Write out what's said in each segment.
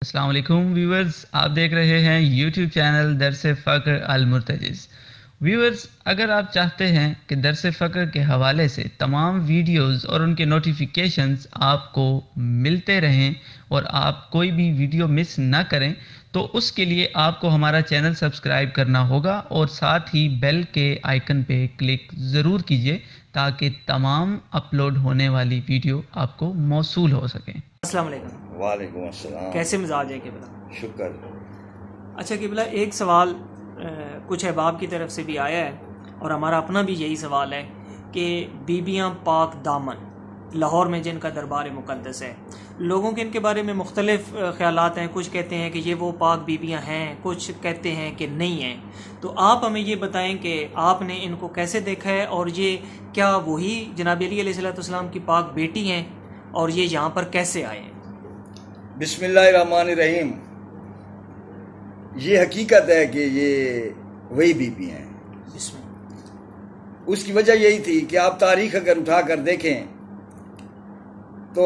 अस्सलाम वालेकुम व्यूअर्स, आप देख रहे हैं यूट्यूब चैनल दरस फ़क्र अल-मुर्तजिज़। व्यूअर्स, अगर आप चाहते हैं कि दरस फ़क्र के हवाले से तमाम वीडियोस और उनके नोटिफिकेशंस आपको मिलते रहें और आप कोई भी वीडियो मिस ना करें, तो उसके लिए आपको हमारा चैनल सब्सक्राइब करना होगा और साथ ही बेल के आइकन पे क्लिक ज़रूर कीजिए ताकि तमाम अपलोड होने वाली वीडियो आपको मौसूल हो सकें। अस्सलाम वालेकुम। वालेकुम अस्सलाम। कैसे मिजाज है किबला? शुक्र। अच्छा किबला, एक सवाल कुछ अहबाब की तरफ से भी आया है और हमारा अपना भी यही सवाल है कि बीबियाँ पाक दामन लाहौर में जिनका दरबार मुक़द्दस है, लोगों के इनके बारे में मुख्तलिफ ख्यालात हैं। कुछ कहते हैं कि ये वो पाक बीबियाँ हैं, कुछ कहते हैं कि नहीं हैं। तो आप हमें ये बताएं कि आपने इनको कैसे देखा है और ये क्या वही जनाब अली अलैहिस्सलाम की पाक बेटी हैं और ये यहाँ पर कैसे आए हैं? बिस्मिल्लाहिर्रहमानिर्रहीम। ये हकीकत है कि ये वही बीबी हैं। उसकी वजह यही थी कि आप तारीख अगर उठा कर देखें तो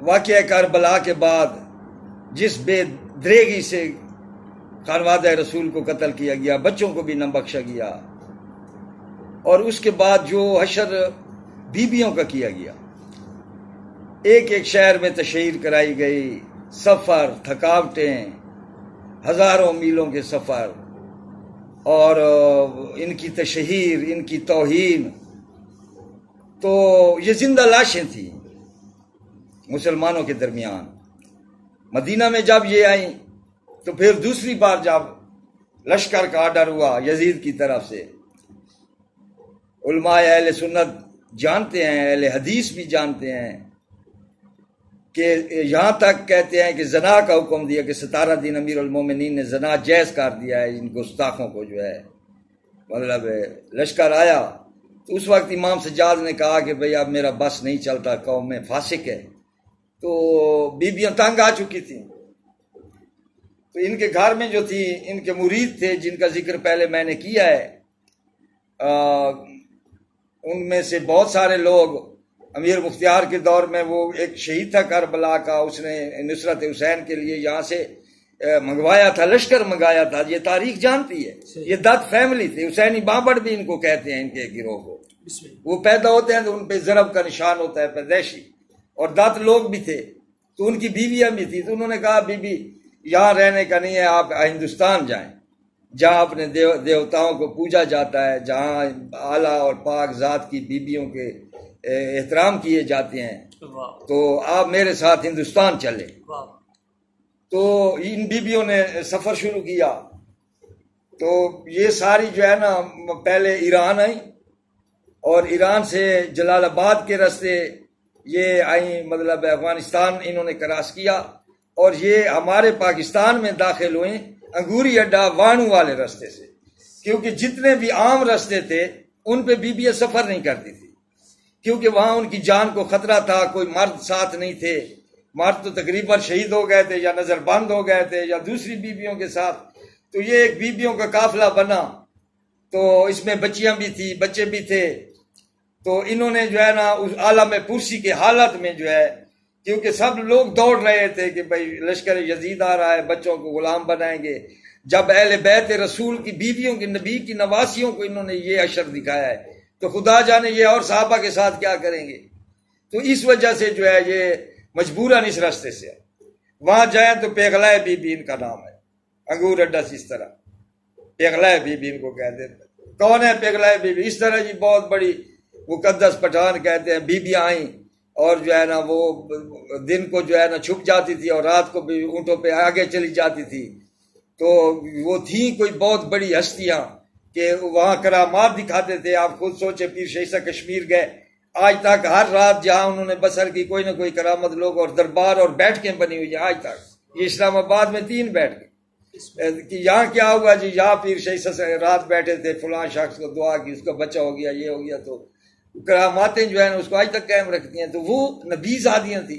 वाक़या करबला के बाद जिस बेदरेगी से खानवादा रसूल को कत्ल किया गया, बच्चों को भी न बख्शा गया, और उसके बाद जो हशर बीबियों का किया गया, एक एक शहर में तशहीर कराई गई, सफ़र, थकावटें, हज़ारों मीलों के सफ़र और इनकी तशहीर, इनकी तौहीन। तो ये जिंदा लाशें थी मुसलमानों के दरमियान। मदीना में जब ये आई तो फिर दूसरी बार जब लश्कर का आर्डर हुआ यजीद की तरफ से, उलमाए अहले सुन्नत जानते हैं, अहले हदीस भी जानते हैं कि यहाँ तक कहते हैं कि जना का हुक्म दिया कि 17 दिन अमीर उल मोमिनीन ने जना जायज कर दिया है इन गुस्ताखों को, जो है मतलब लश्कर आया तो उस वक्त इमाम सज्जाद ने कहा कि भाई अब मेरा बस नहीं चलता, कौम में फासिक है। तो बीबियाँ तंग आ चुकी थी। तो इनके घर में जो थी, इनके मुरीद थे जिनका जिक्र पहले मैंने किया है, उनमें से बहुत सारे लोग, अमीर मुख्तियार के दौर में वो एक शहीद था करबला का, उसने नुसरत हुसैन के लिए यहाँ से मंगवाया था, लश्कर मंगाया था। ये तारीख जानती है। ये दत्त फैमिली थी, हुसैनी बाबड़ भी इनको कहते हैं, इनके गिरोह को। वो पैदा होते हैं तो उन पे ज़रब का निशान होता है, पैदैशी, और दत्त लोग भी थे। तो उनकी बीवियां भी थी। तो उन्होंने कहा बीबी यहाँ रहने का नहीं है, आप हिंदुस्तान जाएं जहाँ अपने देवताओं को पूजा जाता है, जहाँ आला और पाक ज़ात की बीबियों के एहतराम किए जाते हैं, तो आप मेरे साथ हिंदुस्तान चले। तो इन बीबियों ने सफ़र शुरू किया। तो ये सारी जो है ना पहले ईरान आई और ईरान से जलालाबाद के रास्ते ये आई, मतलब अफगानिस्तान इन्होंने क्रॉस किया और ये हमारे पाकिस्तान में दाखिल हुए अंगूरी अड्डा वाणू वाले रास्ते से, क्योंकि जितने भी आम रास्ते थे उन पे बीबियाँ सफ़र नहीं करती थी, क्योंकि वहां उनकी जान को खतरा था। कोई मर्द साथ नहीं थे, मर्द तो तकरीबन शहीद हो गए थे या नजरबंद हो गए थे या दूसरी बीबियों के साथ। तो ये एक बीबियों का काफिला बना, तो इसमें बच्चियां भी थी, बच्चे भी थे। तो इन्होंने जो है ना उस आलम पुरसी के हालत में जो है, क्योंकि सब लोग दौड़ रहे थे कि भाई लश्कर यजीद आ रहा है, बच्चों को गुलाम बनाएंगे, जब अहले बैत रसूल की बीवियों की, नबी की नवासियों को इन्होंने ये अशर दिखाया है, तो खुदा जाने ये और साहबा के साथ क्या करेंगे। तो इस वजह से जो है ये मजबूरन इस रास्ते से वहां जाए। तो पेगलाए बीबी इनका नाम है, अंगूर अड्डा से इस तरह पेगलाए बीबी इनको कहते हैं। कौन है पेगलाए बीबी? इस तरह जी बहुत बड़ी मुकद्दस पठान कहते हैं बीबियां आई और जो है ना वो दिन को जो है ना छुप जाती थी और रात को भी ऊँटों पे आगे चली जाती थी। तो वो थी कोई बहुत बड़ी हस्तियां कि वहां करामात दिखाते थे। आप खुद सोचे, पीर शहीसा कश्मीर गए, आज तक हर रात जहां उन्होंने बसर की कोई ना कोई करामत लोग, और दरबार और बैठकें बनी हुई है आज तक। ये इस्लामाबाद में 3 बैठकें कि यहाँ क्या हुआ जी, यहाँ पीर शहीसा से रात बैठे थे, फलां शख्स को दुआ की, उसका बच्चा हो गया, ये हो गया। तो करामातें जो है ना उसको आज तक कायम रखती हैं। तो वो नबी ज़ादियाँ थी,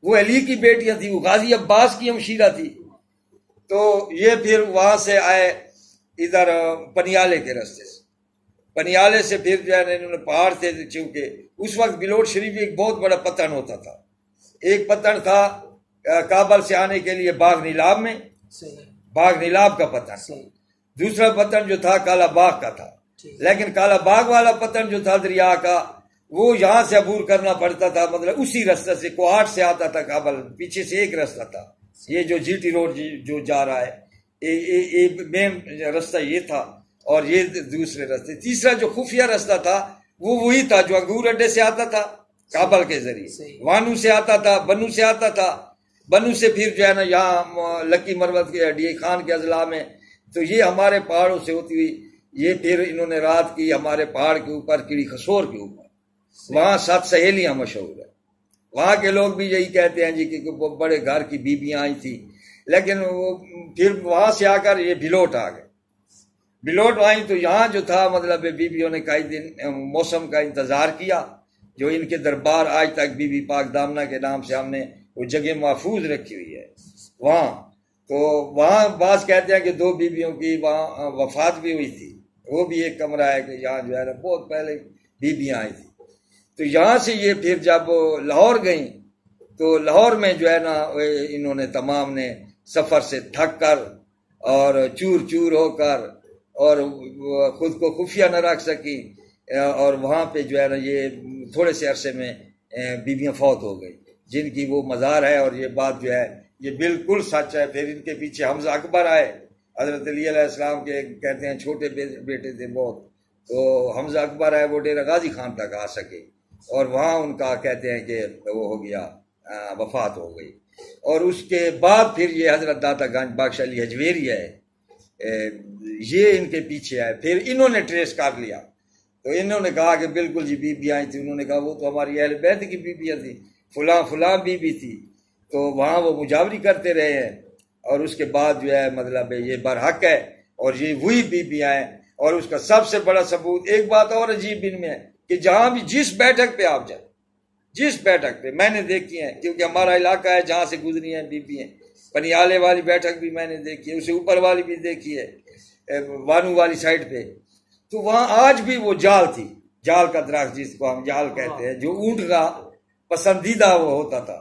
वो अली की बेटियां थी, वो गाजी अब्बास की हमशीरा थी। तो ये फिर वहां से आए इधर पनियाले के रास्ते से, पनियाले से फिर जो है इन्होंने पहाड़ थे, चूंकि उस वक्त बिलोट शरीफ एक बहुत बड़ा पतन होता था। एक पतन था کابل سے آنے کے لیے باغ نیلاب میں، باغ نیلاب کا پتن، دوسرا پتن جو تھا کالا باغ کا تھا، لیکن کالا باغ والا پتن جو تھا دریا کا وہ یہاں سے عبور کرنا پڑتا تھا، مطلب اسی رستہ سے کوہاٹ سے آتا تھا کابل، پیچھے سے ایک رستہ تھا، یہ جو جی ٹی روڈ جو جا رہا ہے مین رستہ یہ تھا، اور یہ دوسرے رستے، تیسرا جو خفیہ رستہ تھا وہ وہی تھا جو انگور اڈے سے آتا تھا کابل کے ذریعے، وانو سے آتا تھا، بنو سے آتا تھا، بنو سے پھر جو ہے نا یہاں لکی مروت کے ڈی خان کے اضلاع میں، تو یہ ہمارے پہاڑوں سے ہوتی ہوئی یہ پھر انہوں نے رات کی ہمارے پہاڑ کے اوپر کیڑی خسور کے اوپر، وہاں 7 سہیلیاں مشہور ہیں، وہاں کے لوگ بھی یہی کہتے ہیں جی کہ بڑے گھر کی بیویاں آئی تھی، لیکن وہ پھر وہاں سے آ کر یہ بھلوٹ آ گئے، بلوٹ آئیں تو یہاں جو تھا مطلب بیویوں نے کئی دن موسم کا انتظار کیا، جو ان کے دربار آج تک بی بی پاک دامنہ کے نام سے ہم نے وہ جگہ محفوظ رکھی ہوئی ہے وہاں، تو وہاں بعض کہتے ہیں کہ 2 بیویوں کی وہاں وفات بھی ہوئی تھی، وہ بھی ایک کمرہ ہے کہ یہاں جو ہے نا بہت پہلے بیویاں آئی تھی، تو یہاں سے یہ پھر جب لاہور گئیں تو لاہور میں جو ہے نا انہوں نے تمام نے سفر سے تھک کر اور چور چور ہو کر اور خود کو خفیہ نہ رکھ سکی، اور وہاں پہ جو ہے نا یہ تھوڑے سے عرصے میں بیویاں فوت ہو گئی، جن کی وہ مزار ہے، اور یہ بات جو ہے یہ بالکل سچ ہے۔ پھر ان کے پیچھے حمزہ اکبر آئے، حضرت علی علیہ السلام کے کہتے ہیں چھوٹے بیٹے تھے بہت، تو حمزہ اکبر آئے، وہ ڈیرہ غازی خان تک آ سکے، اور وہاں ان کا کہتے ہیں کہ وہ ہو گیا، وفات ہو گئی، اور اس کے بعد پھر یہ حضرت داتا گنج بخش علی حجویری ہے، یہ ان کے پیچھے آئے، پھر انہوں نے ٹریس کر لیا، تو انہوں نے کہا کہ بالکل جی بیوی آئی تھی، انہوں نے کہا وہ تو ہماری اہل بیت کی بیویاں تھی، فلاں فلاں بیوی تھی، تو وہاں وہ مجاوری کرتے رہے ہیں، اور اس کے بعد جو ہے مطلب یہ برحق ہے، اور یہ وہی بیویاں ہیں، اور اس کا سب سے بڑا ثبوت ایک بات اور عجیب ان میں ہے کہ جہاں بھی جس بیٹھک پہ آپ جائیں، جس بیٹھک پہ میں نے دیکھی ہے، کیونکہ ہمارا علاقہ ہے جہاں سے گزری ہیں بیوی ہیں، پنیالے والی بیٹھک بھی میں نے دیکھی ہے، اسے اوپر والی بھی دیکھی ہے، وانو والی سائڈ پہ، تو وہاں آج بھی وہ جال تھی، جال کا درخت جس کو ہم جال کہتے ہیں، جو اونٹ کا پسندیدہ وہ ہوتا تھا،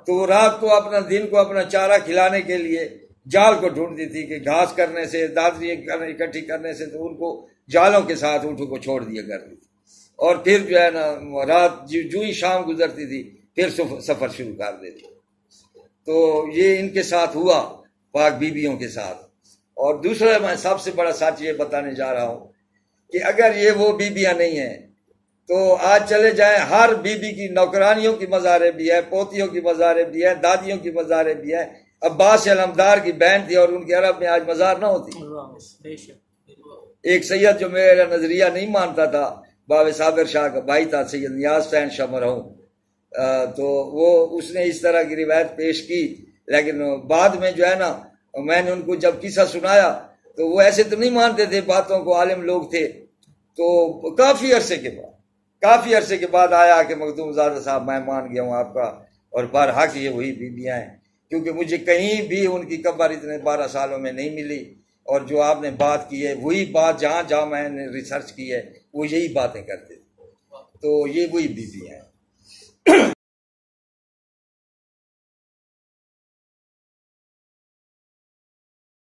تو وہ رات کو اپنا دن کو اپنا چارہ کھلانے کے لیے جال کو ڈھونڈتی تھی کہ گھاس کرنے سے، دادری اکٹھی کرنے سے، تو ان کو جالوں کے ساتھ اونٹوں کو چھوڑ دیا کرتی تھی، اور پھر جو ہے نا رات جو ہی شام گزرتی تھی پھر سفر شروع کر دیتی، تو یہ ان کے ساتھ ہوا، پاک بیویوں کے ساتھ۔ اور دوسرا میں سب سے بڑا سچ یہ بتانے جا رہا ہوں کہ اگر یہ وہ بیویاں نہیں ہیں تو آج چلے جائیں، ہر بیوی کی نوکرانیوں کی مزاریں بھی ہے، پوتیوں کی مزاریں بھی ہے، دادیوں کی مزاریں بھی ہے، عباس علمدار کی بہن تھی اور ان کے عرب میں آج مزار نہ ہوتی۔ ایک سید جو میرا نظریہ نہیں مانتا تھا، باب صابر شاہ کا بھائی تھا، سید نیاز حسین شاہ مرحوم، تو وہ اس نے اس طرح کی روایت پیش کی، لیکن بعد میں جو ہے نا میں نے ان کو جب قصہ سنایا تو وہ ایسے تو نہیں مانتے تھے باتوں کو، عالم لوگ تھے، تو کافی عرصے کے بعد آیا کہ مخدوم زادہ صاحب میں مان گیا ہوں آپ کا، اور برحق یہ وہی بیویاں ہیں، کیونکہ مجھے کہیں بھی ان کی قبر اتنے 12 سالوں میں نہیں ملی، اور جو آپ نے بات کی ہے وہی بات جہاں جہاں میں نے ریسرچ کی ہے وہ یہی باتیں کرتے تھے، تو یہ وہی بیویاں ہیں۔